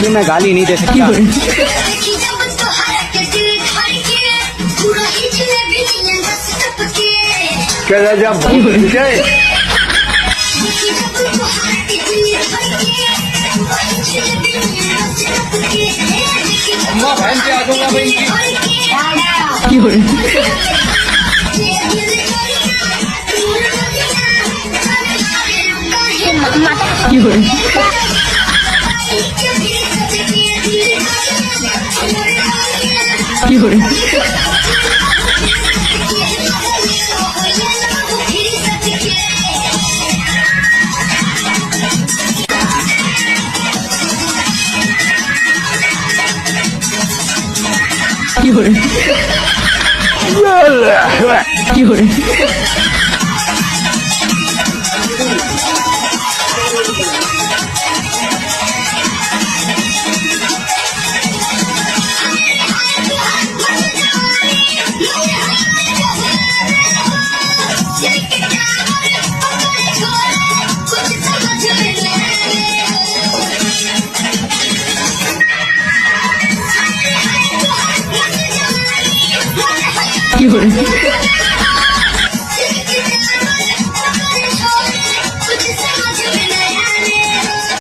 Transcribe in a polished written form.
ये मैं गाली नहीं दे सकता। क्या जब अम्मा बहन पे आ जाऊंगा भाई কি করে